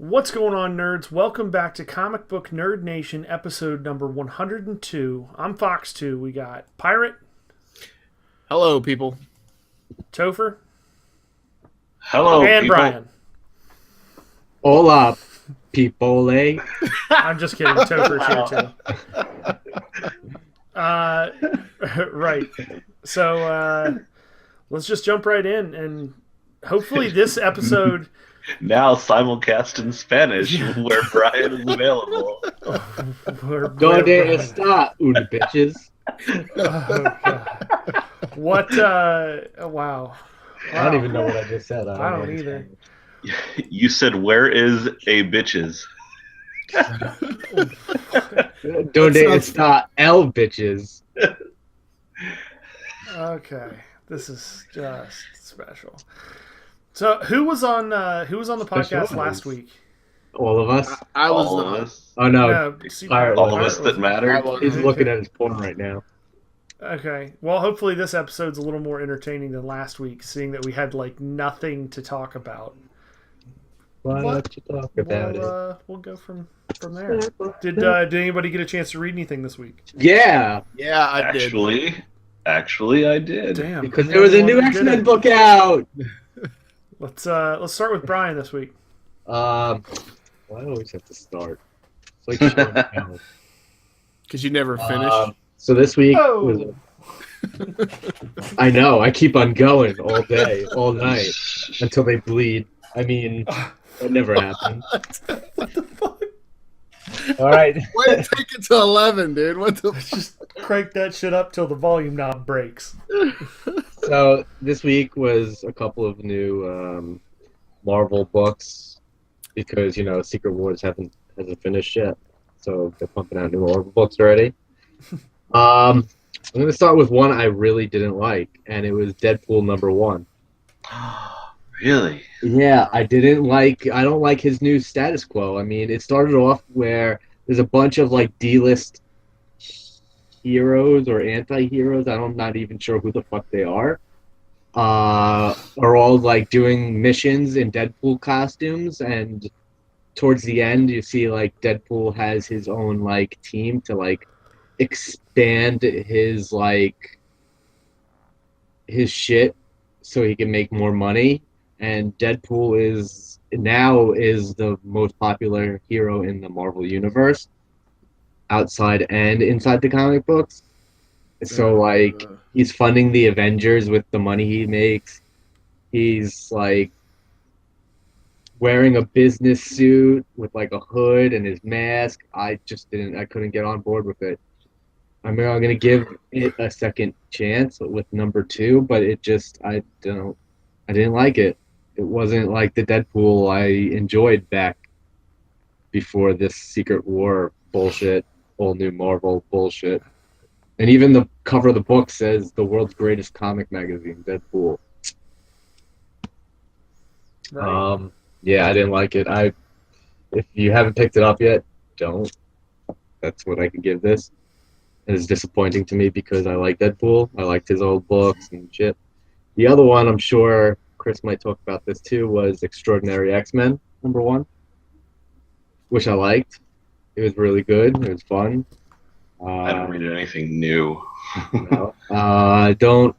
What's going on, nerds? Welcome back to Comic Book Nerd Nation, episode number 102. I'm Fox2. We got Pirate, Hello, people. Topher, Hello, and people. Brian. Hola, people. I'm just kidding. Topher's here too. Right. So let's just jump right in, and hopefully this episode. Now simulcast in Spanish, where Brian is available. Donde está, una bitches? Oh, God. What? Wow. I don't even know what I just said. I don't either. You said, "Where is a bitches?" Donde está el bitches? Okay, this is just special. So, who was on the podcast last week? All of us? I was All of not. us. Oh no, Pirate All of was- us that matter. he's looking at his phone right now. Okay, well, hopefully this episode's a little more entertaining than last week, seeing that we had like nothing to talk about. Why don't you talk about it? We'll go from there. Did anybody get a chance to read anything this week? Yeah, Yeah, I did. Actually, I did. Damn, because I'm there was the a only new one who X-Men didn't. book out. Let's start with Brian this week. Well, I always have to start. It's like showing count. Because you never finished. So this week Oh. was. I know. I keep on going all day, all night until they bleed. I mean, that never happened. What the fuck? All right. Way to take it to 11, dude. What the Just crank that shit up till the volume knob breaks. So this week was a couple of new Marvel books because Secret Wars hasn't finished yet, so they're pumping out new Marvel books already. I'm gonna start with one I really didn't like, and it was Deadpool #1. Really? Yeah, I don't like his new status quo. I mean, it started off where there's a bunch of like D-list heroes or anti-heroes, I'm not even sure who the fuck they are all like doing missions in Deadpool costumes, and towards the end you see like Deadpool has his own like team to like expand his shit so he can make more money, and Deadpool is the most popular hero in the Marvel universe, outside and inside the comic books. So like he's funding the Avengers with the money he makes. He's like wearing a business suit with like a hood and his mask. I couldn't get on board with it. I mean, I'm gonna give it a second chance with #2, but I didn't like it. It wasn't like the Deadpool I enjoyed back before this Secret War bullshit, whole new Marvel bullshit. And even the cover of the book says the world's greatest comic magazine, Deadpool. Right. Yeah, I didn't like it. If you haven't picked it up yet, don't. That's what I could give this. It's disappointing to me because I like Deadpool. I liked his old books and shit. The other one, I'm sure Chris might talk about this too, was Extraordinary X-Men #1, which I liked. It was really good. It was fun. I haven't read anything new. I don't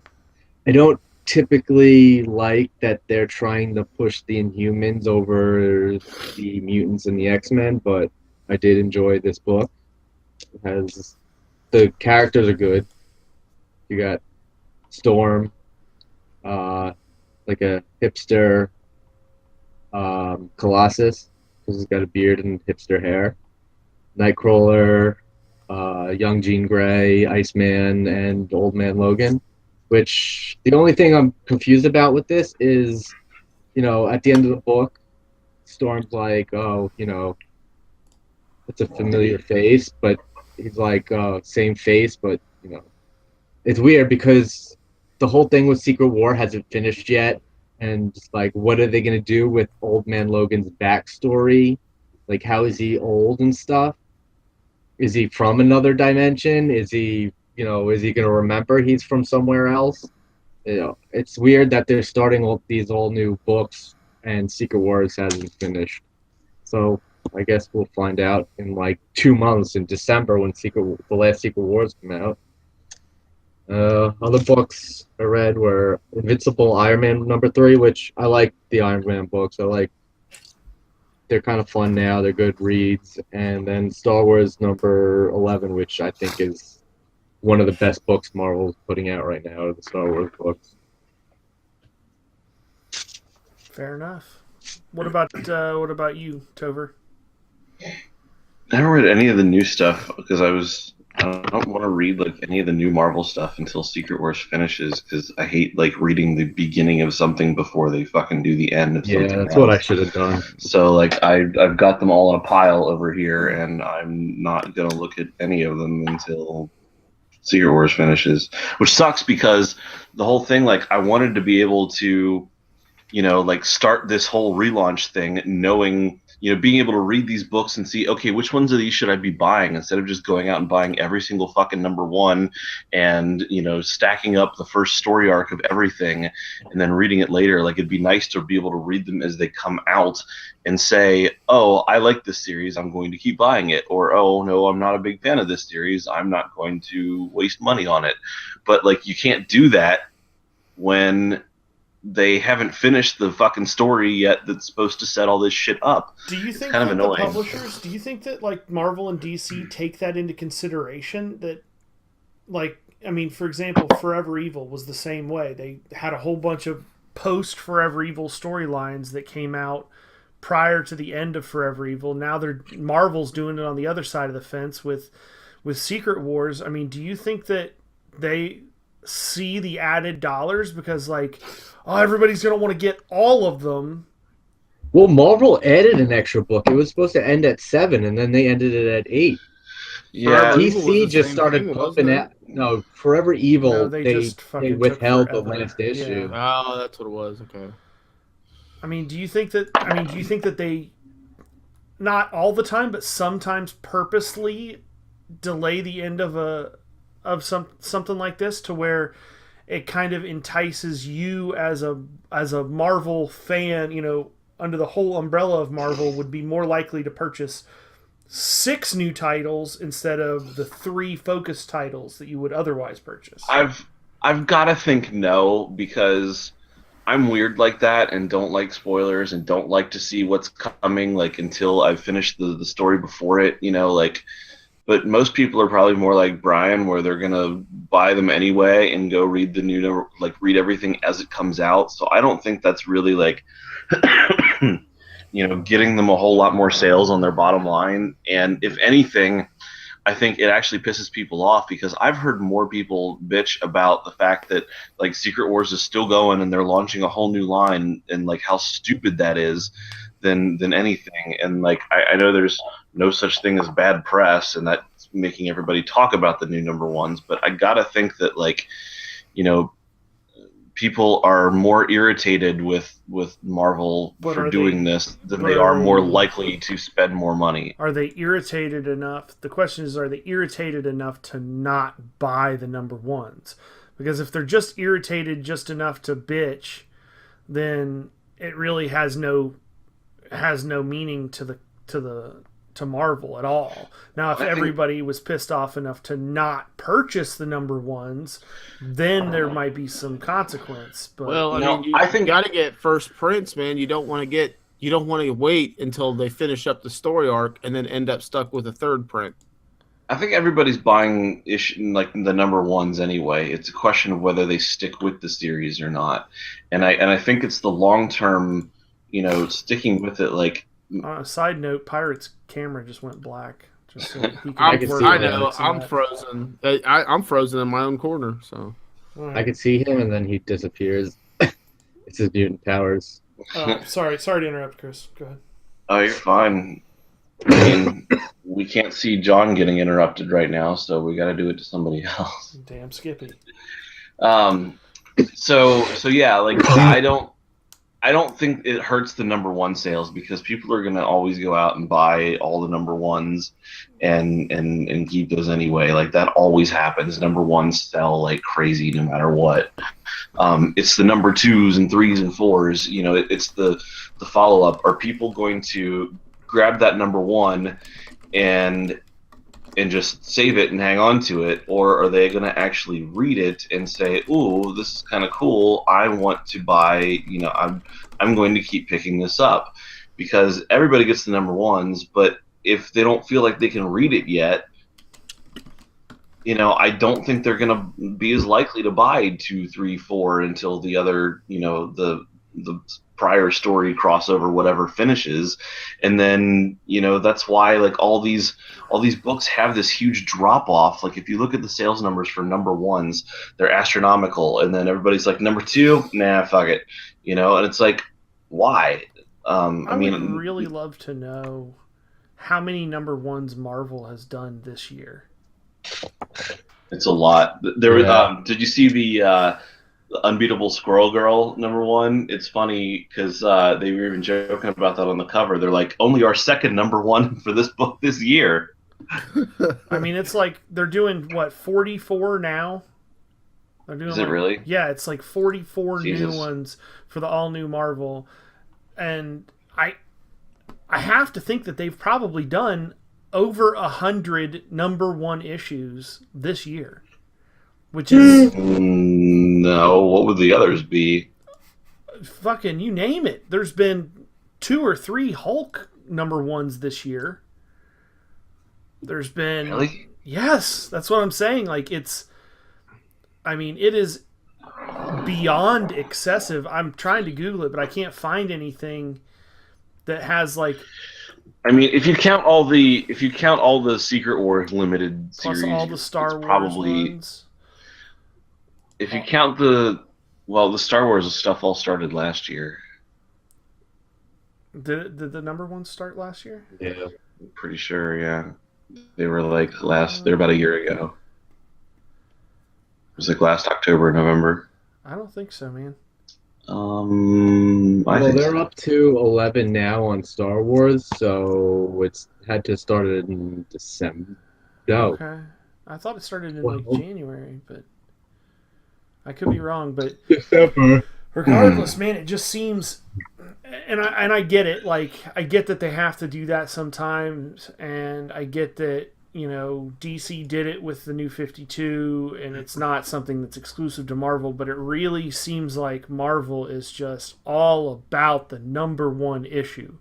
typically like that they're trying to push the Inhumans over the mutants and the X-Men, but I did enjoy this book. The characters are good. You got Storm, like a hipster Colossus, because he's got a beard and hipster hair. Nightcrawler, young Jean Grey, Iceman, and Old Man Logan. Which the only thing I'm confused about with this is, at the end of the book, Storm's like, oh, it's a familiar face, but he's like, same face, but it's weird because the whole thing with Secret War hasn't finished yet, and like, what are they gonna do with Old Man Logan's backstory? Like, how is he old and stuff? Is he from another dimension? Is he going to remember he's from somewhere else? It's weird that they're starting all these all new books and Secret Wars hasn't finished. So I guess we'll find out in like 2 months in December when the last Secret Wars come out. Other books I read were Invincible Iron Man #3, which I like the Iron Man books. They're kind of fun now. They're good reads. And then Star Wars #11, which I think is one of the best books Marvel's putting out right now, are the Star Wars books. Fair enough. What about you, Tover? I haven't read any of the new stuff because I don't want to read like any of the new Marvel stuff until Secret Wars finishes because I hate like reading the beginning of something before they fucking do the end of Yeah, something that's else. what I should have done. So like I've got them all in a pile over here, and I'm not gonna look at any of them until Secret Wars finishes, which sucks because the whole thing, like I wanted to be able to, like start this whole relaunch thing knowing, being able to read these books and see, okay, which ones of these should I be buying instead of just going out and buying every single fucking #1 and, stacking up the first story arc of everything and then reading it later. Like it'd be nice to be able to read them as they come out and say, oh, I like this series, I'm going to keep buying it. Or, oh, no, I'm not a big fan of this series, I'm not going to waste money on it. But like you can't do that when they haven't finished the fucking story yet that's supposed to set all this shit up. Do you think kind of that annoying. the publishers, do you think that like Marvel and DC take that into consideration? That, like, I mean, for example, Forever Evil was the same way. They had a whole bunch of post Forever Evil storylines that came out prior to the end of Forever Evil. Now Marvel's doing it on the other side of the fence with Secret Wars. I mean, do you think that they see the added dollars because like, oh, everybody's going to want to get all of them? Well, Marvel added an extra book. It was supposed to end at 7, and then they ended it at 8. Yeah, Forever Evil was DC the just same started thing, pumping wasn't out. No, Forever Evil, No, they they just fucking took withheld the forever. last issue. Yeah. Oh, that's what it was. Okay. I mean, do you think that they, not all the time, but sometimes purposely delay the end of something like this to where it kind of entices you as a Marvel fan, under the whole umbrella of Marvel, would be more likely to purchase 6 new titles instead of the 3 focus titles that you would otherwise purchase? I've got to think no, because I'm weird like that and don't like spoilers and don't like to see what's coming like until I've finished the story before it, like. But most people are probably more like Brian, where they're gonna buy them anyway and go read the new, like read everything as it comes out. So I don't think that's really like, getting them a whole lot more sales on their bottom line. And if anything, I think it actually pisses people off because I've heard more people bitch about the fact that like Secret Wars is still going and they're launching a whole new line and like how stupid that is than anything. And like I know there's no such thing as bad press and that's making everybody talk about the new #1s, but I gotta think that like, people are more irritated with Marvel But for are doing they- this than but they are are more they- likely to spend more money. Are they irritated enough? The question is, are they irritated enough to not buy the #1s? Because if they're just irritated just enough to bitch, then it really has no meaning to Marvel at all. Now, if everybody was pissed off enough to not purchase the #1s, then there might be some consequence. But Well, I No, mean, you I think- got to get first prints, man. You don't want to wait until they finish up the story arc and then end up stuck with a third print. I think everybody's buying like the #1s anyway. It's a question of whether they stick with the series or not. And I think it's the long term, sticking with it. Like, on a side note, Pirate's camera just went black. Just so he can I can see I that. know. I'm frozen. I'm frozen in my own corner. So I could see him, and then he disappears. It's his mutant powers. Sorry to interrupt, Chris. Go ahead. oh, you're fine. I mean, we can't see John getting interrupted right now, so we got to do it to somebody else. Damn Skippy. So yeah, like I don't think it hurts the #1 sales because people are gonna always go out and buy all the #1s and keep those anyway. Like that always happens. #1s sell like crazy no matter what. It's the #2s and 3s and 4s. It's the follow up. Are people going to grab that number one and just save it and hang on to it, or are they going to actually read it and say, "Ooh, this is kind of cool. I want to buy. You know, I'm going to keep picking this up," because everybody gets the number ones, but if they don't feel like they can read it yet, you know, I don't think they're going to be as likely to buy 2, 3, 4 until the other, you know, the prior story crossover whatever finishes. And then, you know, that's why like all these books have this huge drop off. Like if you look at the sales numbers for number ones, they're astronomical, and then everybody's like, number two, nah, fuck it, you know. And it's like, why? I mean, would really love to know how many number ones Marvel has done this year. It's a lot. There, did you see the Unbeatable Squirrel Girl number one? It's funny because they were even joking about that on the cover. They're like, only our second number one for this book this year. I mean, it's like they're doing what, 44 now? They're doing. Is it really? Yeah, it's like 44 Jesus. new ones for the all new Marvel, and I have to think that they've probably done over 100 number one issues this year, which is no. What would the others be? Fucking you name it. There's been 2 or 3 Hulk number ones this year. There's been Really? Yes, that's what I'm saying. Like it's, I mean, it is beyond excessive. I'm trying to Google it, but I can't find anything that has like. I mean, if you count all the Secret Wars limited Plus series, all the Star it's Wars probably ones. if you count the Star Wars stuff all started last year. Did the number one start last year? Yeah. I'm pretty sure, yeah. They were like they're about a year ago. It was like last October, November. I don't think so, man. I Well, think they're so. up to 11 now on Star Wars, so it's had to start in December. No, Okay. I thought it started in Well- like January, but I could be wrong. But December. regardless, man, it just seems, and I get it. Like I get that they have to do that sometimes, and I get that, you know, DC did it with the New 52, and it's not something that's exclusive to Marvel. But it really seems like Marvel is just all about the number one issue.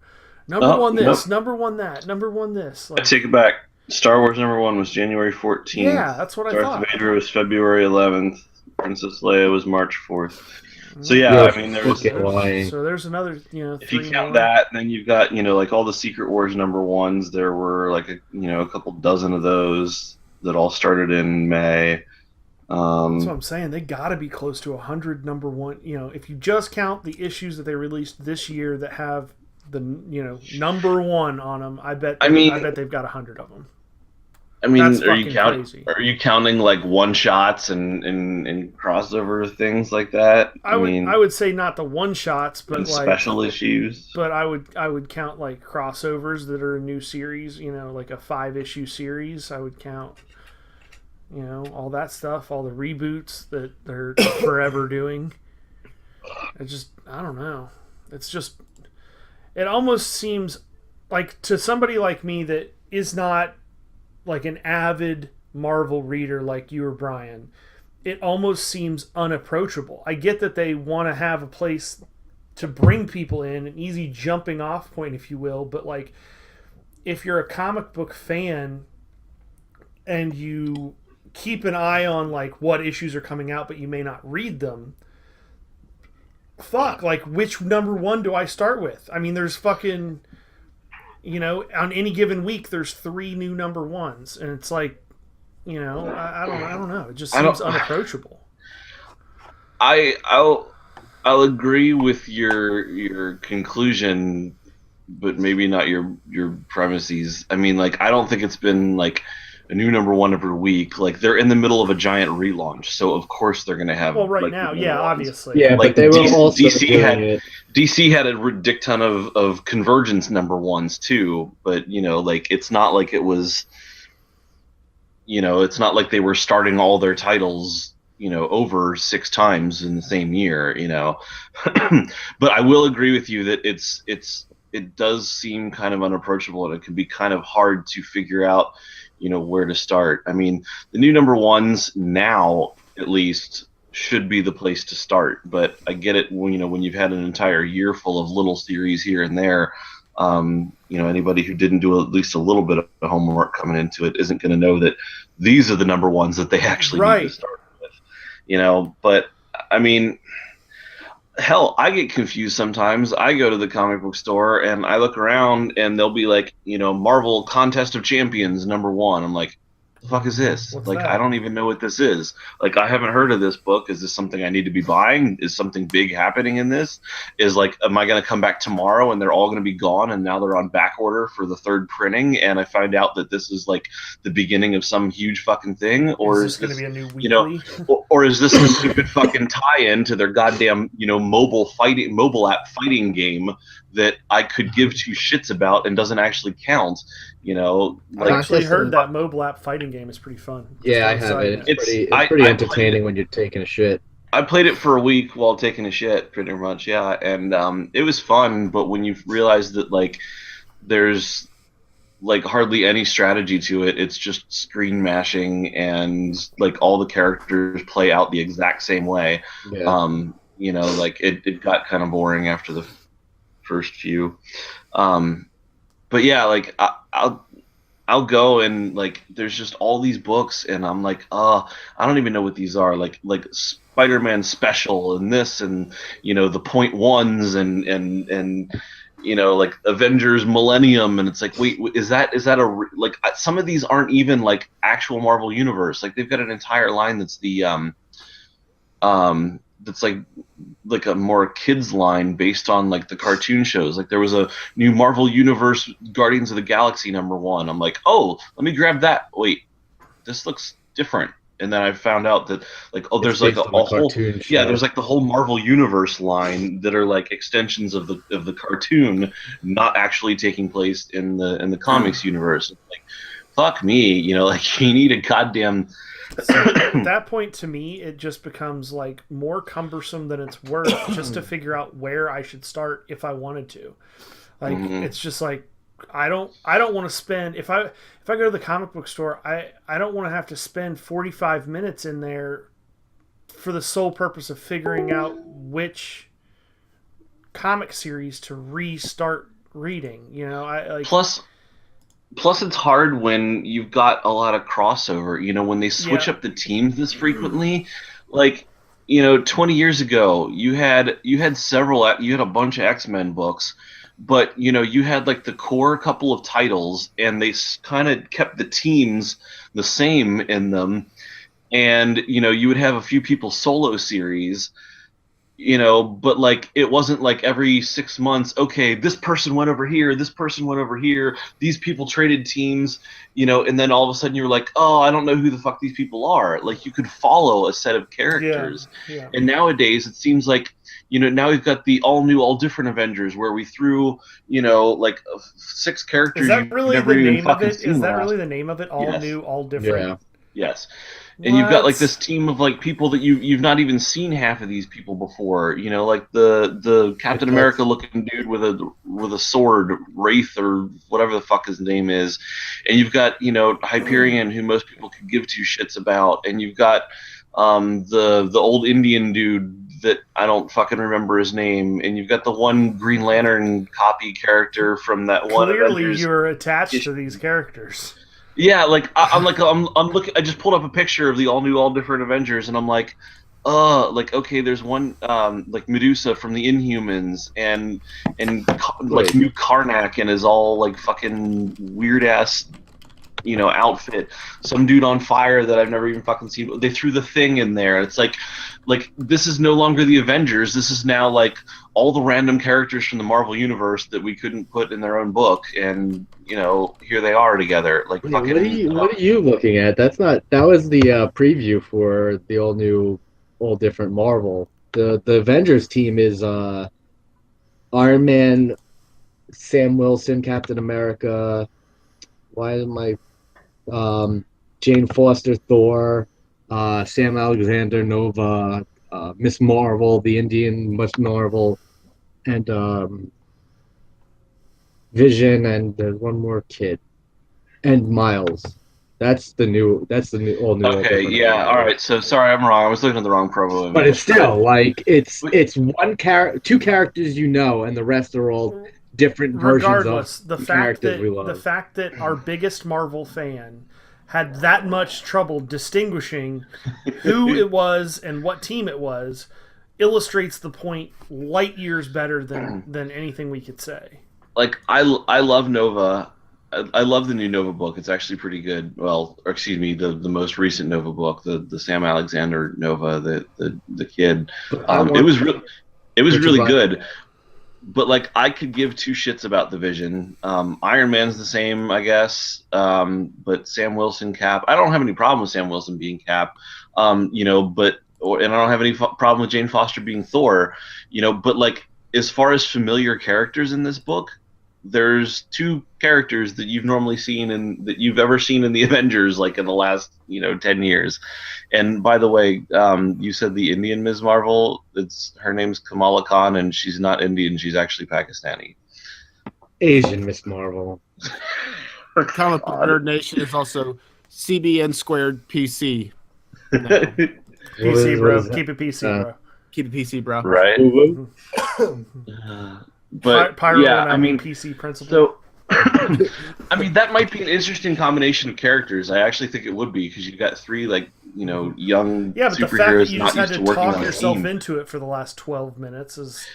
Number Oh, one this, nope. number one that, number one this. I Like, take it back. Star Wars number one was January 14th. yeah, that's what I Darth thought. Vader was February 11th. Princess Leia was March 4th. So You're yeah, I mean, there's fucking lying. So there's another, you know, if you 3 count more. that, then you've got, you know, like all the Secret Wars number ones. There were like a couple dozen of those that all started in May. That's what I'm saying. They got to be close to 100 number one. You know, if you just count the issues that they released this year that have the, you know, number one on them, I bet they've got 100 of them. I mean, That's are you fucking crazy. Are you counting like one shots and crossover things like that? I would say not the one shots, but and like special issues. But I would count like crossovers that are a new series. You know, like a 5-issue series. I would count. You know, all that stuff, all the reboots that they're forever doing. I don't know. It's just, it almost seems like to somebody like me that is not like an avid Marvel reader like you or Brian, it almost seems unapproachable. I get that they want to have a place to bring people in, an easy jumping off point, if you will, but like if you're a comic book fan and you keep an eye on like what issues are coming out but you may not read them, fuck, like which number one do I start with? I mean, there's fucking, you know, on any given week there's 3 new number ones, and it's like, you know, I don't know, it just seems unapproachable. I'll agree with your conclusion, but maybe not your premises. I mean, like, I don't think it's been like a new number one every week. Like, they're in the middle of a giant relaunch, so of course they're gonna have. Well, right like, now, new yeah, number ones. obviously. Yeah, Like, but they were DC also doing it. DC had a dick ton of convergence number ones too, but you know, like, it's not like it was. You know, it's not like they were starting all their titles, you know, over 6 times in the same year, you know. But I will agree with you that it's it does seem kind of unapproachable, and it can be kind of hard to figure out, where to start. I mean, the new number ones now, at least, should be the place to start. But I get it when you've had an entire year full of little series here and there. Anybody who didn't do at least a little bit of homework coming into it isn't going to know that these are the number ones that they actually need to start with. But I mean, hell, I get confused sometimes. I go to the comic book store and I look around and they'll be like, Marvel Contest of Champions #1. I'm like, the fuck is this? What's like, that? I don't even know what this is. Like, I haven't heard of this book. Is this something I need to be buying? Is something big happening in this? Am I going to come back tomorrow and they're all going to be gone and now they're on back order for the 3rd printing and I find out that this is like the beginning of some huge fucking thing? Or is this going to be a new weekly? Or is this a stupid fucking tie-in to their goddamn, mobile app fighting game that I could give 2 shits about and doesn't actually count? I actually heard that mobile app fighting game is pretty fun. Yeah, I have it. It's pretty entertaining when you're taking a shit. I played it for a week while taking a shit, pretty much, yeah, and it was fun. But when you realize that like there's like hardly any strategy to it, it's just screen mashing and like all the characters play out the exact same way. Yeah. Like it got kind of boring after the first few. But yeah, like I'll go and like there's just all these books and I'm like, I don't even know what these are. Like Spider-Man Special and this and the point ones and like Avengers Millennium, and it's like, wait, is that like some of these aren't even like actual Marvel Universe. Like they've got an entire line that's the that's like a more kids line based on like the cartoon shows. Like there was a new Marvel Universe Guardians of the Galaxy #1. I'm like, oh, let me grab that. Wait, this looks different. And then I found out that like, there's like a whole there's like the whole Marvel Universe line that are like extensions of the cartoon, not actually taking place in the comics universe. Like, fuck me, like you need a goddamn. At that point, to me, it just becomes like more cumbersome than it's worth just to figure out where I should start if I wanted to. Like it's just like I don't want to spend if I go to the comic book store, I don't want to have to spend 45 minutes in there for the sole purpose of figuring out which comic series to restart reading. Plus, it's hard when you've got a lot of crossover. When they switch up the teams this frequently, like 20 years ago, you had a bunch of X-Men books, but you had like the core couple of titles, and they kind of kept the teams the same in them, and you would have a few people solo series. But like it wasn't like every 6 months, okay, this person went over here, this person went over here, these people traded teams, and then all of a sudden you're like, oh, I don't know who the fuck these people are. Like you could follow a set of characters. Yeah. And nowadays it seems like, now we've got the all new, all different Avengers where we threw, like 6 characters. Is that really the name of it? Is that last. really the name of it? All Yes. new, all different? Yeah. Yes. And you've got like this team of like people that you've not even seen half of these people before. Like the Captain America looking dude with a sword, Wraith or whatever the fuck his name is, and you've got Hyperion, who most people could give 2 shits about, and you've got the old Indian dude that I don't fucking remember his name, and you've got the one Green Lantern copy character from that one. Clearly, Avengers. you're attached to these characters. Yeah, like I'm looking. I just pulled up a picture of the all new, all different Avengers, and I'm like, like okay, there's one like Medusa from the Inhumans, and like new Karnak and his all like fucking weird ass, outfit. Some dude on fire that I've never even fucking seen. They threw the Thing in there. It's like this is no longer the Avengers. This is now like all the random characters from the Marvel Universe that we couldn't put in their own book, and here they are together. Like fucking. What are you looking at? That was the preview for the all new, all different Marvel. The Avengers team is Iron Man, Sam Wilson, Captain America. Why am I? Jane Foster, Thor, Sam Alexander, Nova, Miss Marvel, the Indian Miss Marvel, and Vision, and there's one more kid, and Miles. That's the new. That's the new all new. Okay, yeah, all right. So sorry, I'm wrong. I was looking at the wrong promo But it's image. still like it's one two characters you know, and the rest are all different versions Regardless, of the the fact characters we that love. our biggest Marvel fan had that much trouble distinguishing who it was and what team it was illustrates the point light years better than anything we could say. Like I love Nova. I love the new Nova book. It's actually pretty good. Well, or excuse me, the most recent Nova book, the Sam Alexander Nova, the kid. It was really good. But like I could give two shits about the Vision. Iron Man's the same, I guess. But Sam Wilson Cap. I don't have any problem with Sam Wilson being Cap. And I don't have any problem with Jane Foster being Thor. But like as far as familiar characters in this book, there's two characters that you've normally seen and that you've ever seen in the Avengers, like in the last 10 years. And by the way, you said the Indian Ms. Marvel. Her name's Kamala Khan, and she's not Indian. She's actually Pakistani. Asian Miss Marvel. Comic Book Nerd Nation is also CBN squared PC. No. PC, What bro. is that? Keep it PC, bro. Keep it PC, bro. Right. But Pyro yeah, and I mean, PC principle. so I mean that might be an interesting combination of characters. I actually think it would be because you've got three young yeah, but the fact that superheroes you not just had used to to working talk on a yourself team. into it for the last 12 minutes is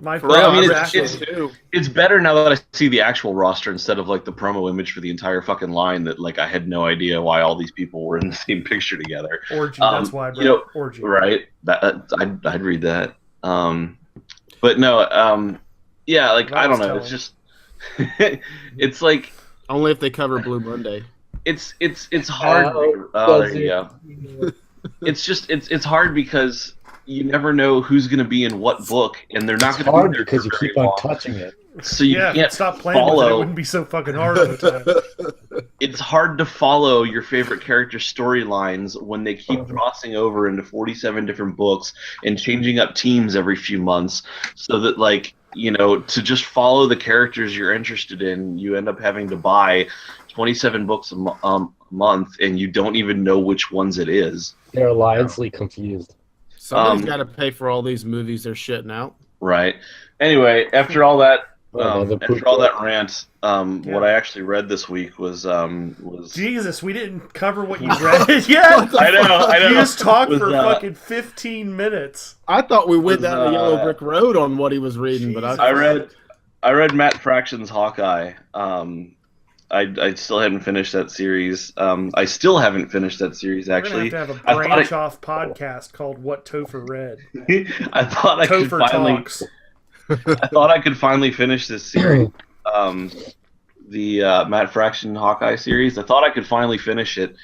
my For Well, I real, mean, I it's- actually do. It's better now that I see the actual roster instead of like the promo image for the entire fucking line that like I had no idea why all these people were in the same picture together. orgy. That's why, bro. Orgy. Right? I'd read that. But no, yeah, like That I was don't know. telling. It's just it's like Only if they cover Blue Monday. it's hard. There you go. It's hard because you never know who's going to be in what book, and they're not It's going to hard be there because for you very keep on long. touching it. So you Yeah, can't stop playing with it. It follow. wouldn't be so fucking hard all the time. It's hard to follow your favorite character storylines when they keep crossing over into 47 different books and changing up teams every few months, so that to just follow the characters you're interested in, you end up having to buy 27 books a month, and you don't even know which ones it is. They're alliancely confused. Somebody's got to pay for all these movies they're shitting out. Right. Anyway, after all that, Another poop after all joke. that rant, Yeah. what I actually read this week was Jesus, we didn't cover what you read. Yeah, I know. you just talked Was, for fucking 15 minutes. I thought we went Was, down the yellow brick road on what he was reading, but I read Matt Fraction's Hawkeye. I still haven't finished that series. I still haven't finished that series We're actually. gonna have to I have a thought branch off podcast called "What Topher Read." I thought I could Topher finally. talks. I thought I could finally finish this series. The Matt Fraction Hawkeye series. I thought I could finally finish it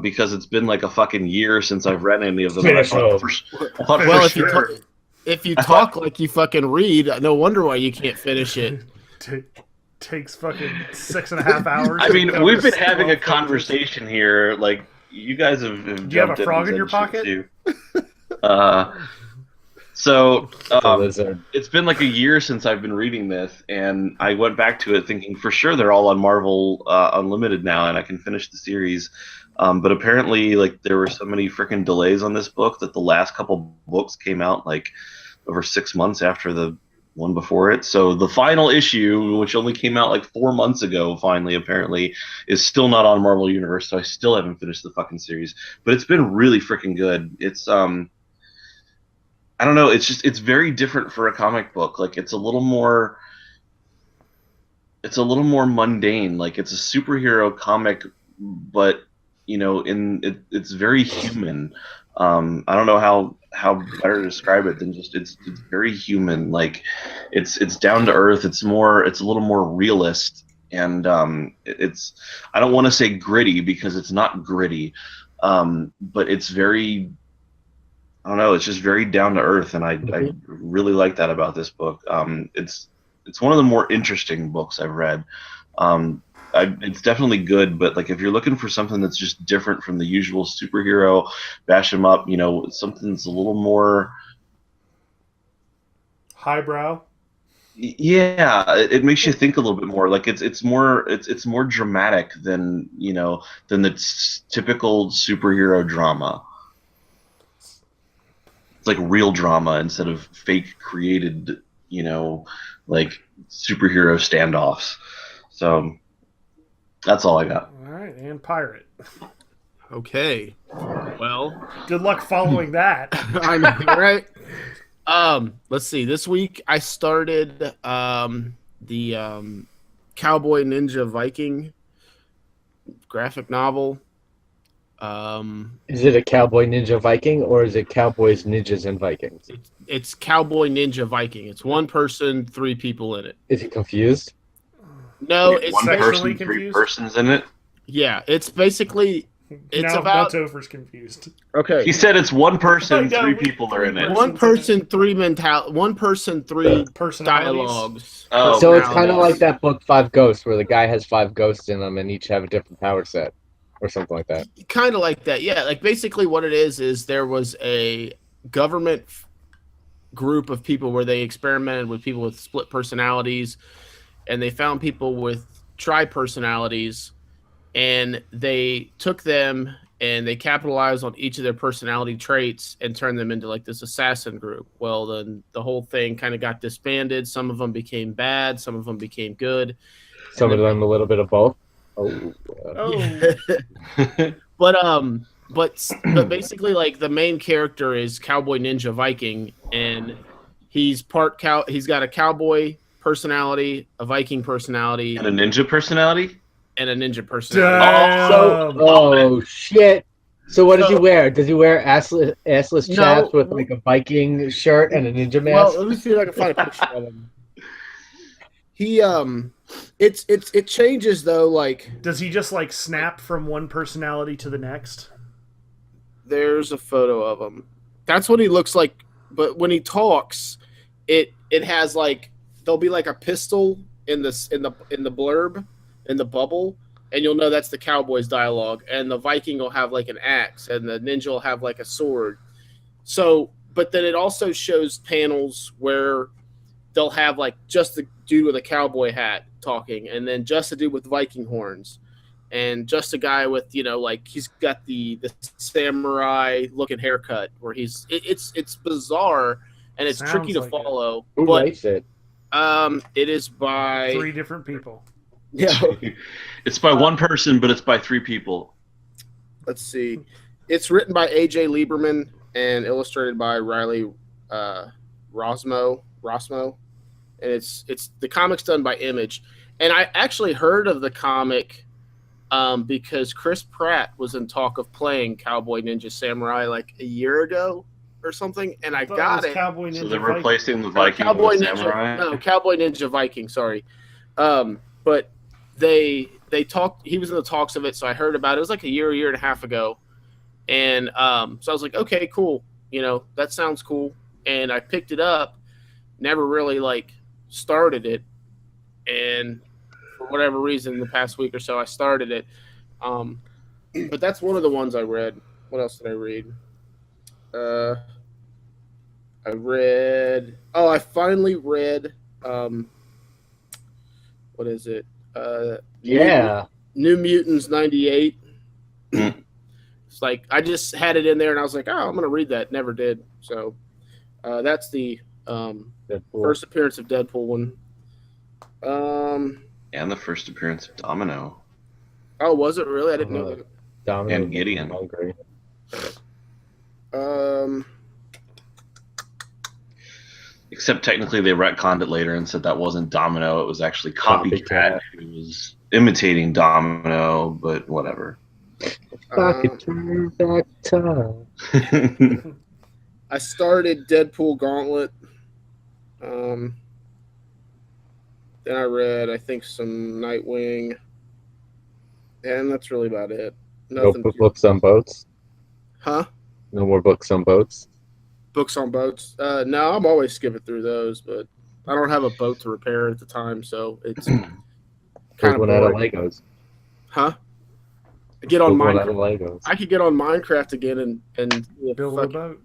because it's been like a fucking year since I've read any of them. And Finish them. I thought Well, for sure. if you talk like you fucking read, no wonder why you can't finish it. Takes fucking 6.5 hours. I to mean, cover we've been 12 having a pages. conversation here. Like, you guys have Do you have jumped a frog in and your said pocket? shit too. So The lizard. it's been like a year since I've been reading this, and I went back to it thinking for sure they're all on Marvel Unlimited now, and I can finish the series. But apparently, like, there were so many freaking delays on this book that the last couple books came out like over 6 months after the one before it. So the final issue, which only came out like 4 months ago, finally apparently, is still not on Marvel Universe. So I still haven't finished the fucking series, but it's been really freaking good. It's I don't know. It's very different for a comic book. Like it's a little more mundane. Like it's a superhero comic, but it's very human. I don't know how better to describe it than just it's very human. Like it's down to earth. It's a little more realist, and it's I don't want to say gritty because it's not gritty, but it's very. I don't know. It's just very down to earth, and I really like that about this book. It's one of the more interesting books I've read. It's definitely good, but like if you're looking for something that's just different from the usual superhero, bash 'em up, something that's a little more Highbrow. Yeah, it makes you think a little bit more. Like it's more dramatic than than the typical superhero drama. It's like real drama instead of fake created, like superhero standoffs. So that's all I got. All right, and pirate. Okay. Well, Good luck following that. I know, right? Let's see. This week I started the Cowboy Ninja Viking graphic novel. Is it a Cowboy Ninja Viking or is it Cowboys, Ninjas, and Vikings? It's Cowboy Ninja Viking. It's one person, 3 people in it. Is he confused? No, Wait, it's one sexually person, 3 confused? persons in it. yeah. It's basically it's now about Topher's confused. okay. He said it's one person, I know, 3 we- people are in it. One person, 3 One person, 3 Personalities. dialogues. Oh, So it's kind of personalities. like that book Five Ghosts, where the guy has 5 ghosts in them and each have a different power set, or something like that. Kind of like that, yeah. Like basically, what it is there was a government group of people where they experimented with people with split personalities, and they found people with tri-personalities, and they took them and they capitalized on each of their personality traits and turned them into like this assassin group. Well, then the whole thing kind of got disbanded. Some of them became bad, some of them became good. Some of them a little bit of both. Oh, Oh, But basically, like the main character is Cowboy Ninja Viking, and he's he's got a cowboy personality, a Viking personality, And a ninja personality? and a ninja personality. damn. oh shit! So what does he So- wear? Does he wear assless No. chaps with like a Viking shirt and a ninja Well, mask? let me see if I can find a picture of him. He it changes though. Like Does he just like snap from one personality to the next? there's a photo of him. That's what he looks like. But when he talks, it has like there'll be like a pistol in the blurb in the bubble, and you'll know that's the cowboy's dialogue. And the Viking will have like an axe, and the ninja will have like a sword. So, but then it also shows panels where they'll have like just the dude with a cowboy hat talking, and then just a dude with Viking horns, and just a guy with like he's got the samurai looking haircut where it's bizarre and it's Sounds tricky to like it. follow. Who But writes it? it is by 3 different people. yeah. It's by one person, but it's by 3 people. Let's see. It's written by AJ Lieberman and illustrated by Riley Rosmo, and it's the comic's done by Image. And I actually heard of the comic because Chris Pratt was in talk of playing Cowboy Ninja Samurai like a year ago or something, and I Thought got was it. Cowboy Ninja So they're Viking. replacing the Viking Cowboy with Ninja, Samurai. no, Cowboy Ninja Viking. Sorry, but they talked. He was in the talks of it, so I heard about it. It was like a year and a half ago, and so I was like, okay, cool. That sounds cool, and I picked it up. Never really like started it, and for whatever reason, the past week or so, I started it. But that's one of the ones I read. What else did I read? I finally read what is it? Yeah. New Mutants 98. Mm. It's like I just had it in there and I was like, oh, I'm gonna read that. Never did. So that's the Deadpool. first appearance of Deadpool one. And the first appearance of Domino. Oh, was it really? I didn't know that. Domino And Gideon. I'm hungry. Except technically they retconned it later and said that wasn't Domino, it was actually Copycat, Copycat. who was imitating Domino, but whatever. Back in turn back time. I started Deadpool Gauntlet. Then I read, I think, some Nightwing, and that's really about it. No Nothing. books on boats. Huh? No more books on boats. Books on boats? No, I'm always skipping through those, but I don't have a boat to repair at the time, so it's kind Build of one out of boring. Legos. Huh? I get on Build one out of Minecraft. Legos. I could get on Minecraft again and Build a boat. Build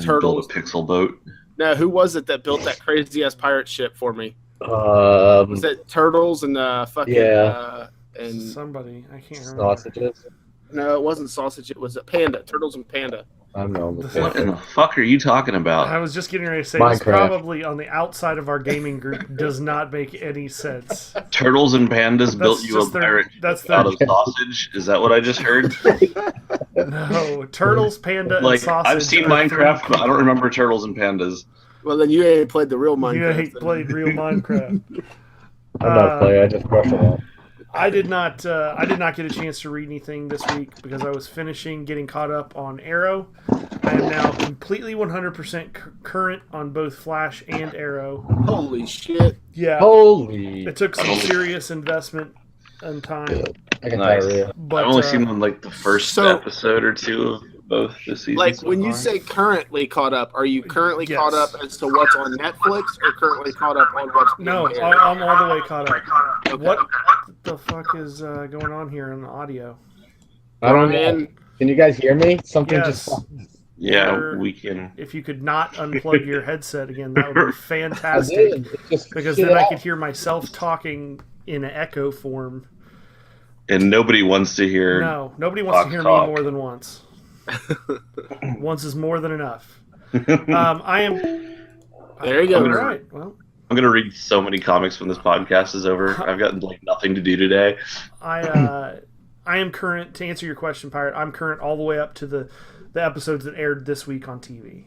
Turtles. a pixel boat. No, who was it that built that crazy ass pirate ship for me? Was it Turtles and fucking Yeah. and Somebody, I can't remember. sausages. no, it wasn't Sausage. It was a Panda. Turtles and Panda. I don't know. What in the fuck are you talking I about? was just getting ready to say this Minecraft. probably on the outside of our gaming group does not make any sense. Turtles and pandas built you a just their- pirate that's ship out their- of sausage. Is that what I just heard? No, Turtles, Panda, and Like Sausage. I've seen are Minecraft, three- but I don't remember Turtles and Pandas. Well, then you ain't played the real Minecraft. You ain't then. played real Minecraft. I'm not playing. I just brush them off. I did not get a chance to read anything this week because I was getting caught up on Arrow. I am now completely 100% current on both Flash and Arrow. Holy shit! Yeah, Holy! it took some serious investment and time. I got Nice. diarrhea. But I've only seen like the first So- episode or two of both this season. Like so when you far. say currently caught up, are you currently Yes. caught up as to what's on Netflix, or currently caught up on what's being no, aired? I'm all the way caught up. Okay. What the fuck is going on here in the audio? I don't know. Brian, Can you guys hear me? Something Yes. just. yeah, Or- we can. If you could not unplug your headset again, that would be I fantastic. did. It just Because shit then I out. could hear myself talking in an echo form. And nobody wants to hear. No, nobody wants to Talk, hear talk. me more than once. Once is more than enough. I am. There you go. All right. Well, I'm gonna read so many comics when this podcast is over. I've got like nothing to do today. I am current to answer your question, Pirate. I'm current all the way up to the episodes that aired this week on TV.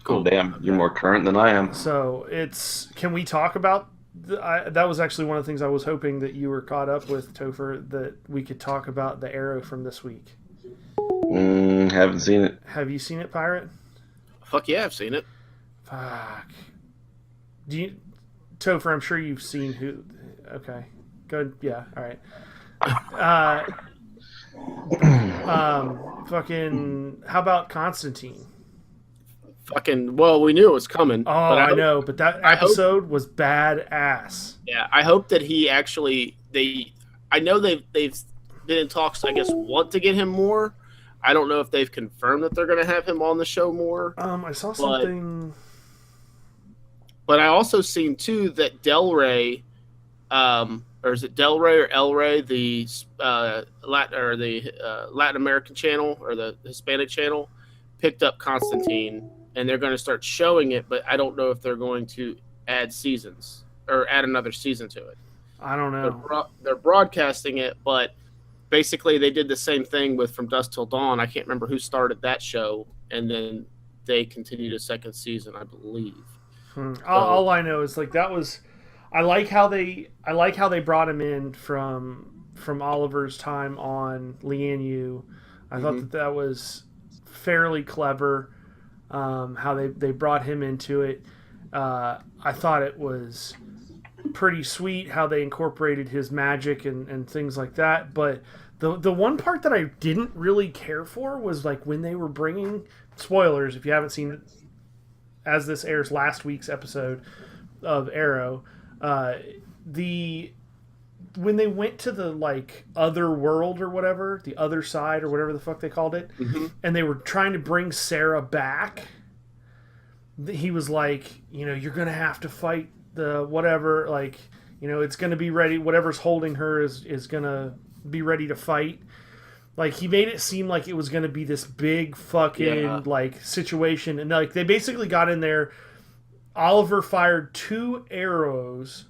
Cool, damn, you're more current than I am. So it's. Can we talk about? That was actually one of the things I was hoping that you were caught up with, Topher. That we could talk about the Arrow from this week. Haven't seen it. Have you seen it, Pirate? Fuck yeah, I've seen it. Fuck. Do you, Topher? I'm sure you've seen who. Okay, good. Yeah. All right. Fucking. How about Constantine? Fucking well, we knew it was coming. Oh, but I know, but that I hope- episode was badass. Yeah, I hope that he actually I know they've been in talks. I guess want to get him more. I don't know if they've confirmed that they're going to have him on the show more. I saw something. But I also seen too that Del Rey, or is it Del Rey or El Rey, the Latin American channel or the Hispanic channel, picked up Constantine, and they're going to start showing it. But I don't know if they're going to add seasons or add another season to it. I don't know. They're broadcasting it, but basically they did the same thing with From Dusk Till Dawn. I can't remember who started that show, and then they continued a second season, I believe. All I know is like that was. I like how they brought him in from Oliver's time on Lian Yu. I thought that was fairly clever. How they brought him into it. I thought it was pretty sweet how they incorporated his magic and things like that. But the one part that I didn't really care for was like when they were bringing spoilers. If you haven't seen it, as this airs last week's episode of Arrow, when they went to the like other world or whatever, the other side or whatever the fuck they called it, and they were trying to bring Sarah back, he was like, you're gonna have to fight the whatever, like, it's gonna be ready. Whatever's holding her is gonna be ready to fight. Like, he made it seem like it was going to be this big fucking, like, situation. And, like, they basically got in there. Oliver fired 2 arrows.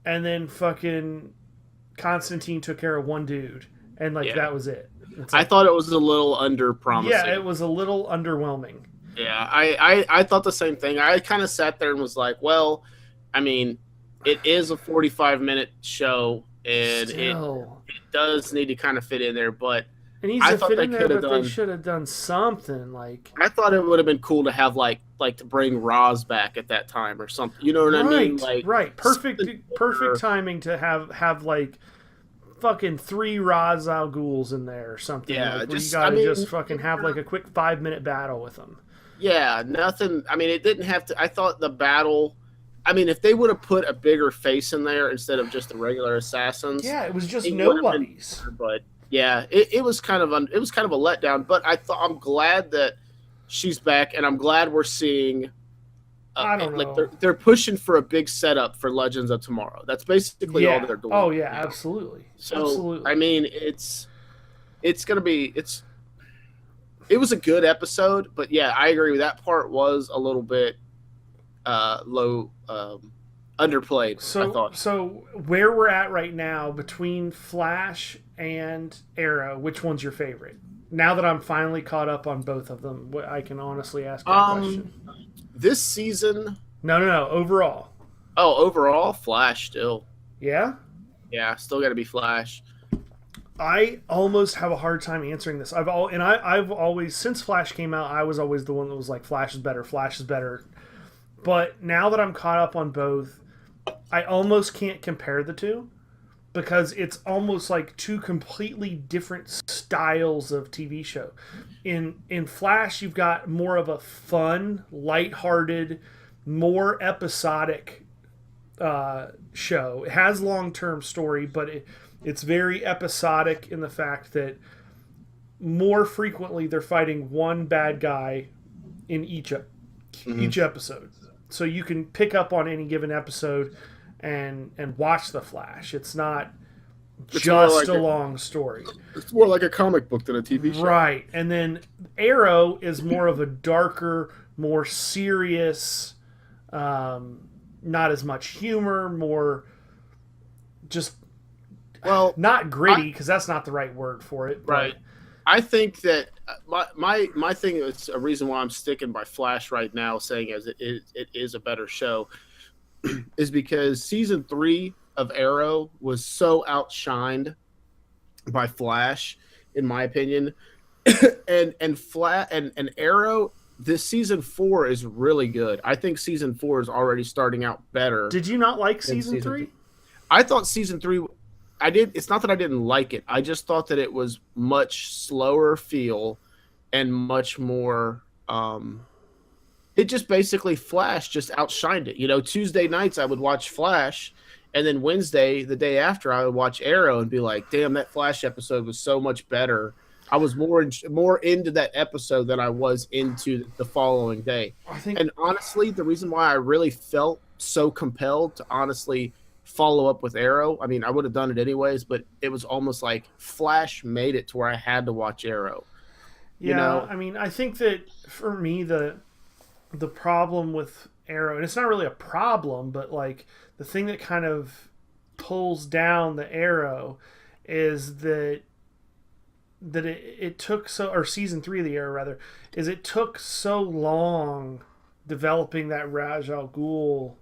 And then fucking Constantine took care of 1 dude. And, like, that was it. It's I like, thought it was a little under-promising. yeah, it was a little underwhelming. Yeah, I thought the same thing. I kind of sat there and was like, well, I mean, it is a 45-minute show, and it does need to kind of fit in there, but It needs I to thought fit they in there, could have but done. they should have done something. Like, I thought it would have been cool to have like to bring Roz back at that time or something. You know what I mean? Like, right. Perfect timing to have like fucking 3 Ra's al Ghuls in there or something. Yeah, like, where just- you gotta I mean, just fucking have like a quick 5-minute battle with them. yeah, nothing. I mean, it didn't have to. I thought the battle. I mean, if they would have put a bigger face in there instead of just the regular assassins, Yeah, it was just it would have been nobody's. better, but yeah, it was kind of a letdown. But I'm glad that she's back, and I'm glad we're seeing I don't like know. they're pushing for a big setup for Legends of Tomorrow. That's basically all they're doing. Oh yeah, absolutely. So Absolutely. I mean, it's gonna be it was a good episode, but yeah, I agree with that part was a little bit low, underplayed. I thought. So where we're at right now between Flash and Arrow, which one's your favorite? Now that I'm finally caught up on both of them, I can honestly ask that question. This season, No. Overall, overall, Flash still. yeah. Yeah, still got to be Flash. I almost have a hard time answering this. I've always since Flash came out, I was always the one that was like Flash is better, Flash is better. But now that I'm caught up on both, I almost can't compare the two because it's almost like two completely different styles of TV show. In Flash, you've got more of a fun, lighthearted, more episodic show. It has long-term story, but it's very episodic in the fact that more frequently they're fighting one bad guy in each episode. So you can pick up on any given episode and watch The Flash. It's not just a long story. It's more like a comic book than a TV show. Right. And then Arrow is more of a darker, more serious, not as much humor, more just not gritty because that's not the right word for it. But Right. I think that my thing is a reason why I'm sticking by Flash right now, saying as it is a better show, is because season 3 of Arrow was so outshined by Flash, in my opinion, and Arrow. This season 4 is really good. I think season 4 is already starting out better. Did you not like than season 3? I thought season 3. I did. It's not that I didn't like it. I just thought that it was much slower feel and much more. It just basically Flash just outshined it. You know, Tuesday nights I would watch Flash, and then Wednesday, the day after, I would watch Arrow and be like, "Damn, that Flash episode was so much better." I was more into that episode than I was into the following day. And honestly, the reason why I really felt so compelled to honestly follow up with Arrow, I mean, I would have done it anyways, but it was almost like Flash made it to where I had to watch Arrow. Yeah, you know? I mean, I think that for me, the problem with Arrow, and it's not really a problem, but like the thing that kind of pulls down the Arrow is that it took or season 3 of the Arrow rather, is it took so long developing that Ra's al Ghul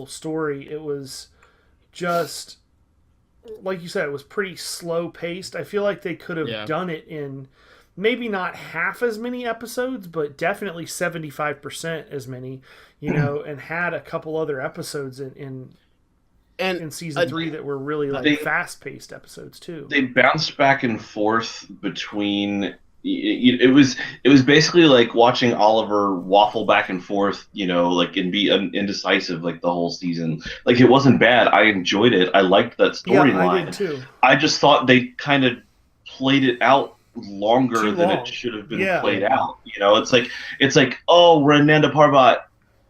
story. It was just, like you said, it was pretty slow paced. I feel like they could have done it in maybe not half as many episodes, but definitely 75% as many, you know, and had a couple other episodes in season 3 that were really like fast paced episodes too. They bounced back and forth between. It was basically like watching Oliver waffle back and forth, you know, like and be indecisive like the whole season. Like it wasn't bad. I enjoyed it. I liked that storyline. Yeah, I did too. I just thought they kind of played it out longer than it should have been played out. You know, it's like oh, we're in Nanda Parbat.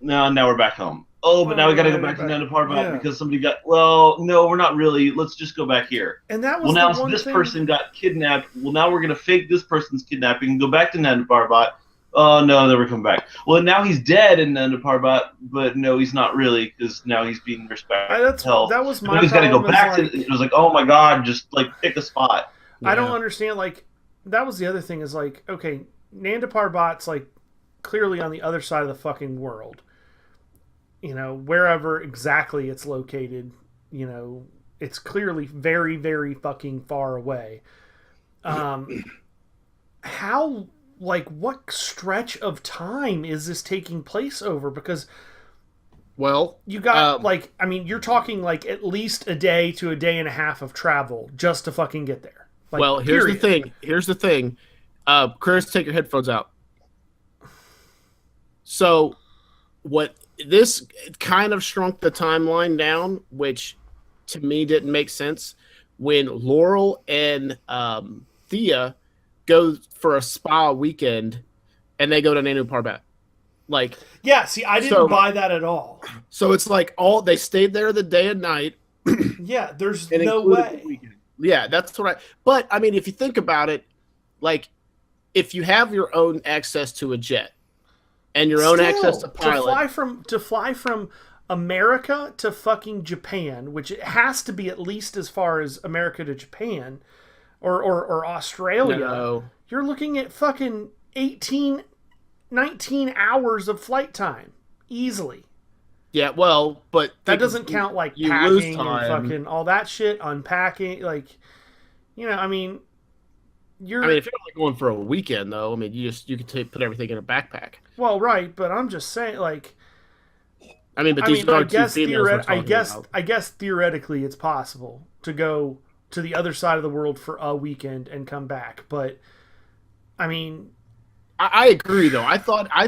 No, now we're back home. Oh, but now we got to go back to Nanda Parbat because somebody got. Well, no, we're not really. Let's just go back here. And that was now this person got kidnapped. Well, now we're gonna fake this person's kidnapping and go back to Nanda Parbat. Oh no, never come back. Well, now he's dead in Nanda Parbat, but no, he's not really because now he's being respected. That was my. Now he's got to go back to. It was like, oh my god, just like pick a spot. I don't understand. Like that was the other thing is like, okay, Nanda Parbat's like clearly on the other side of the fucking world. You know, wherever exactly it's located, you know, it's clearly very, very fucking far away. How, like, what stretch of time is this taking place over? Because, well, you got, like, I mean, you're talking, like, at least a day to a day and a half of travel just to fucking get there. Like, well, here's the thing. Chris, take your headphones out. So, what... This kind of shrunk the timeline down, which to me didn't make sense. When Laurel and Thea go for a spa weekend and they go to Nanda Parbat. Like, Yeah, see, I didn't So- buy that at all. so it's like they stayed there the day and night. Yeah, there's and no included the way. weekend. Yeah, that's what I. But I mean, if you think about it, like, if you have your own access to a jet and your own access to pilot, to fly from America to fucking Japan, which it has to be at least as far as America to Japan or Australia. no. You're looking at fucking 18, 19 hours of flight time easily. Yeah, well, but That doesn't count like you lose packing and time. fucking all that shit, unpacking, like, you know, I mean, you're I mean, if you're only going for a weekend, though, I mean, you can put everything in a backpack. well, right, but I'm just saying, like, I mean, but I these mean, are two females we're talking about. I guess theoretically it's possible to go to the other side of the world for a weekend and come back, but I mean, I agree, though. I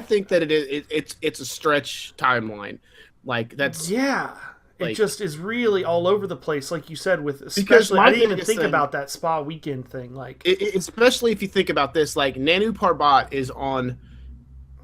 think that it's a stretch timeline. Like that's yeah, it like- just is really all over the place, like you said. With Because especially, my I didn't even biggest think thing- about that spa weekend thing. Like, especially if you think about this, like Nanu Parbat is on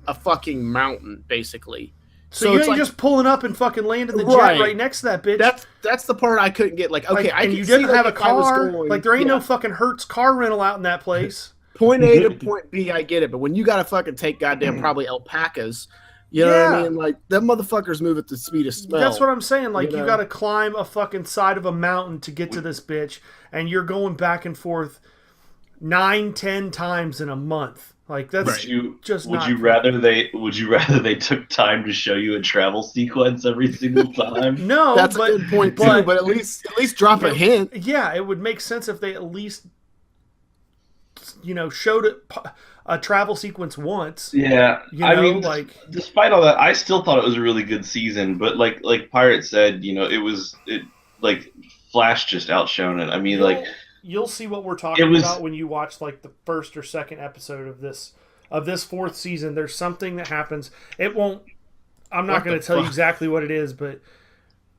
a fucking mountain, basically. so you it's ain't like just pulling up and fucking landing the Right. jet right next to that bitch. that's the part I couldn't get. Like, okay, Like, I and can you see, didn't like, have a if I was car. going- Like, there ain't yeah. no fucking Hertz car rental out in that place. Point A to point B, I get it, but when you gotta fucking take goddamn probably alpacas, you know what I Yeah. mean? Like them motherfuckers move at the speed of smell. That's what I'm saying. Like, you you know? got to climb a fucking side of a mountain to get to this bitch, and you're going back and forth 9-10 times in a month. Like, that's Would you just would not you fair. rather they took time to show you a travel sequence every single time? No, That's but a good point too. but- But at least drop a hint. yeah, it would make sense if they at least, you know, showed a travel sequence once. Yeah, You I know, mean, like- despite all that, I still thought it was a really good season. But like Pirate said, you know, it like Flash just outshone it. I mean, like You'll see what we're talking It was- about when you watch like the first or second episode of this fourth season. There's something that happens. It won't. I'm not What going the to tell you fuck? exactly what it is, but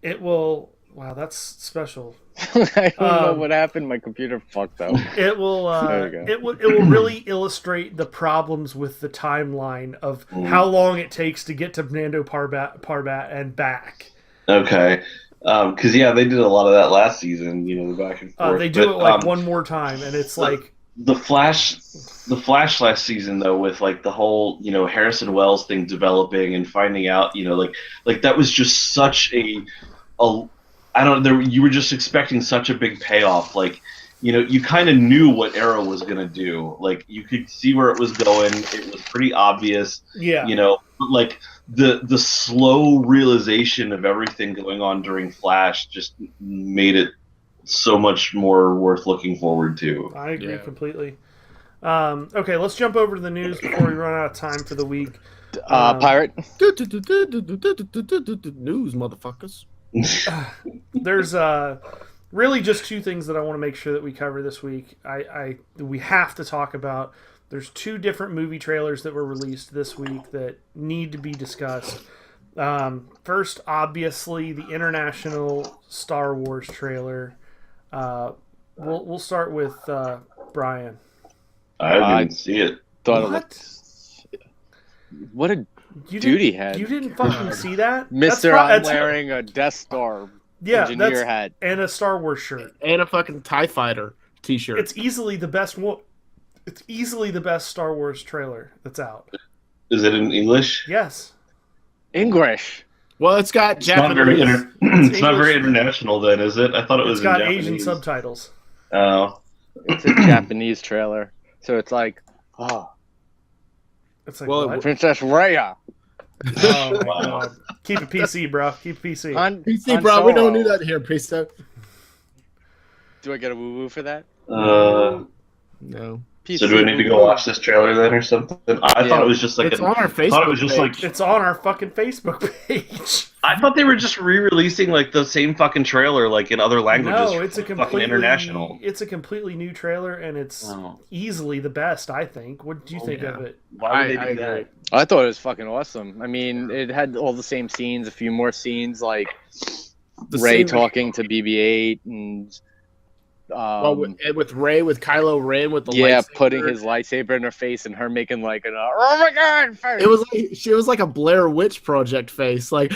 it will. Wow, that's special. I don't know Um, what happened. My computer fucked up. It will. There you go. It will really illustrate the problems with the timeline of how long it takes to get to Nando Parbat and back. okay, because yeah, they did a lot of that last season. You know, the back and forth. They do But, it like one more time, and it's like, the Flash last season though, with like the whole, you know, Harrison Wells thing developing and finding out, you know, like that was just such a I don't know, you were just expecting such a big payoff. Like, you know, you kind of knew what Arrow was gonna do. Like, you could see where it was going. It was pretty obvious. yeah, You know, but, like the slow realization of everything going on during Flash just made it so much more worth looking forward to. I agree Yeah. completely. Okay, let's jump over to the news before we run out of time for the week. Pirate. News, motherfuckers. There's really just two things that I want to make sure that we cover this week. We have to talk about. There's two different movie trailers that were released this week that need to be discussed. First, obviously, the international Star Wars trailer. We'll start with Brian. I didn't see it. Thought it What? looked. What a You dude he didn't- had. You didn't fucking see that, Mister, That's I'm pro- that's- wearing a Death Star yeah, engineer that's hat. and a Star Wars shirt. And a fucking TIE Fighter t-shirt. It's easily the best one. It's easily the best Star Wars trailer that's out. Is it in English? Yes. English. well, it's got It's not very Japanese. it's not very English. international then, is it? I thought it was It's got in Asian Japanese. subtitles. Oh. It's a Japanese trailer. So it's like, oh, It's like, Well, what? Princess Leia. Oh my Wow. god. Keep it PC, bro. Keep it PC. Han- PC, Han bro, we don't Solo. do that here, PC. Do I get a woo woo for that? Uh, No. PC so do we need to go woo-woo. watch this trailer then or something? I Yeah. thought it was just like It's on our I Facebook thought it was just page. like It's on our fucking Facebook page. I thought they were just re-releasing like the same fucking trailer like in other languages. No, it's a fucking completely international. It's a completely new trailer, and it's Oh. easily the best. I think. What do you Oh, think yeah. of it? Why would they I do agree. that? I thought it was fucking awesome. I mean, it had all the same scenes, a few more scenes, like The Ray same- talking to BB-8 and Well, with Rey, with Kylo Ren, with the yeah, lightsaber. putting his lightsaber in her face and her making like an oh my god face. It was like she was like a Blair Witch Project face. Like,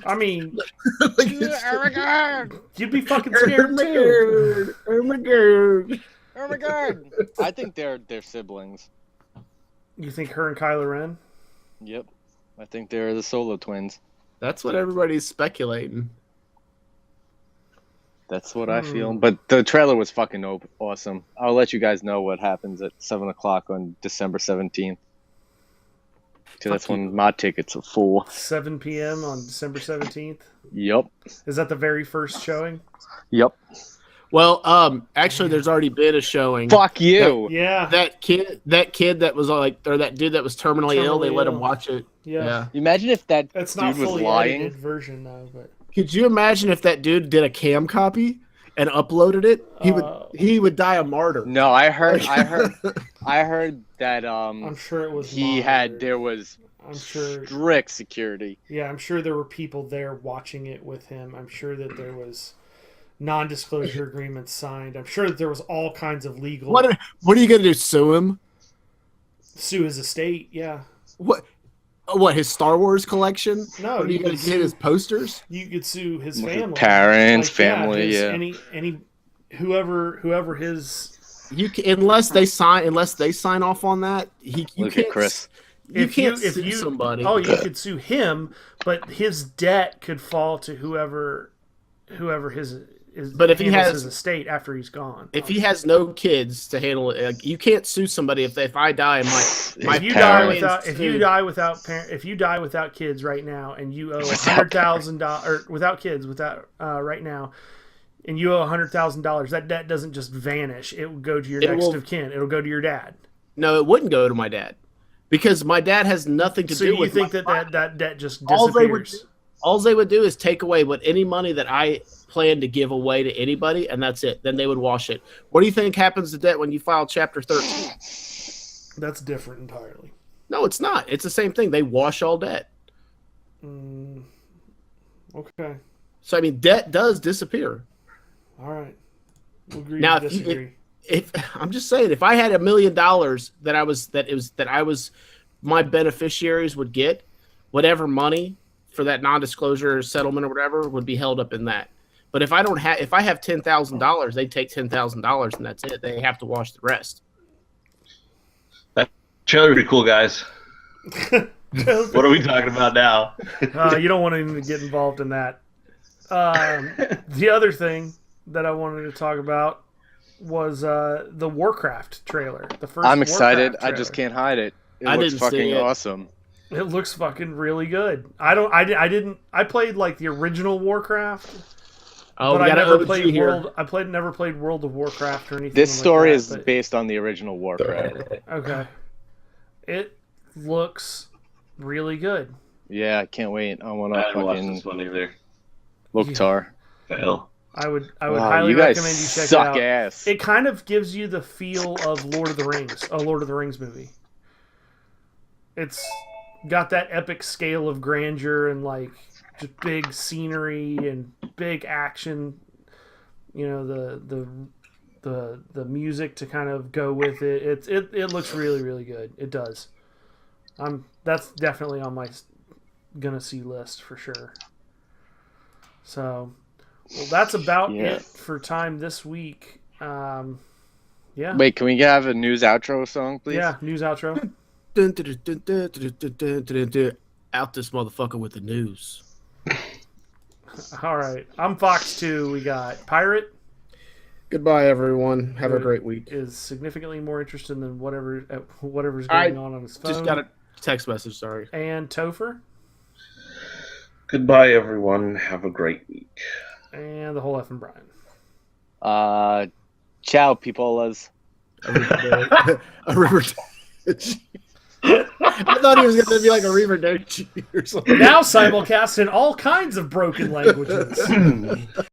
I mean, like it's- oh my god, you'd be fucking scared too. Oh my god! oh my god. I think they're siblings. You think her and Kylo Ren? Yep, I think they're the Solo twins. That's what everybody's speculating. That's what I feel. But the trailer was fucking awesome. I'll let you guys know what happens at 7 o'clock on December 17th. So that's when my tickets are full. 7 p.m. on December 17th. Yep. Is that the very first showing? Yep. Well, actually, there's already been a showing. Fuck you. Yeah. That kid that was like, or that dude that was terminally ill. They let him watch it. Yeah. Imagine if that It's dude not was fully lying. edited version though, but Could you imagine if that dude did a cam copy and uploaded it? He would die a martyr. No, I heard that I'm sure it was. there was I'm sure. strict security. Yeah, I'm sure there were people there watching it with him. I'm sure that there was non-disclosure agreements signed. I'm sure that there was all kinds of legal. What are you gonna do? Sue him? Sue his estate? Yeah. What his Star Wars collection? No, What are you gonna get his posters? You could sue his With family, parents, family, his- yeah. Any whoever his. You can, unless they sign off on that. You Look can't, at Chris. You can't sue somebody. Oh, you could sue him, but his debt could fall to whoever his is. But if he handles has- his estate after he's gone, If he has no kids to handle it, like, you can't sue somebody if I die and my if you parents. die without kids right now, and you owe $100,000 or without kids right now, and you owe $100,000, that debt doesn't just vanish. It will go to your next of kin. It'll go to your dad. No, it wouldn't go to my dad because my dad has nothing to So do you with think my that debt just All they would disappears? all they would do is take away any money that I plan to give away to anybody, and that's it. Then they would wash it. What do you think happens to debt when you file Chapter 13? That's different entirely. No, it's not. It's the same thing. They wash all debt. Okay. So I mean, debt does disappear. All right. We'll agree Now, to if you- disagree. If I'm just saying, if I had $1 million that I was my beneficiaries would get, whatever money for that non-disclosure settlement or whatever would be held up in that. But if I have $10,000, they take $10,000 and that's it. They have to wash the rest. Trailer pretty cool, guys. What are we talking about now? You don't want to get involved in that. The other thing that I wanted to talk about was the Warcraft trailer. The first. I'm excited. Warcraft I just trailer. can't hide it. It I looks didn't see fucking it. awesome. It looks fucking really good. I played like the original Warcraft, Oh, but we I got an never OG played here. never played World of Warcraft or anything. This like story that, is but- based on the original Warcraft. okay. It looks really good. Yeah, I can't wait. I want I to haven't watched fucking this one either. Loktar. Fail. I would Wow, highly you guys recommend you check it suck out. ass. It kind of gives you the feel of Lord of the Rings, a Lord of the Rings movie. It's got that epic scale of grandeur and like just big scenery and big action. You know, the music to kind of go with it. It looks really, really good. It does. That's definitely on my gonna see list for sure. So, well, that's about Yeah. it for time this week. Yeah. Wait, can we have a news outro song, please? Yeah, news outro. Dun, dun, dun, dun, dun, dun, dun, dun, dun, dun. Out this motherfucker with the news. All right. I'm Fox 2. We got Pirate Goodbye, everyone. Have a Good. great week. is significantly more interested than whatever's I going on his phone. Just got a text message. Sorry. And Topher Goodbye, everyone. Have a great week. and the whole F and Brian. Ciao, peoples. A river. I thought he was going to be like a Riverdale or something. Now simulcast in all kinds of broken languages.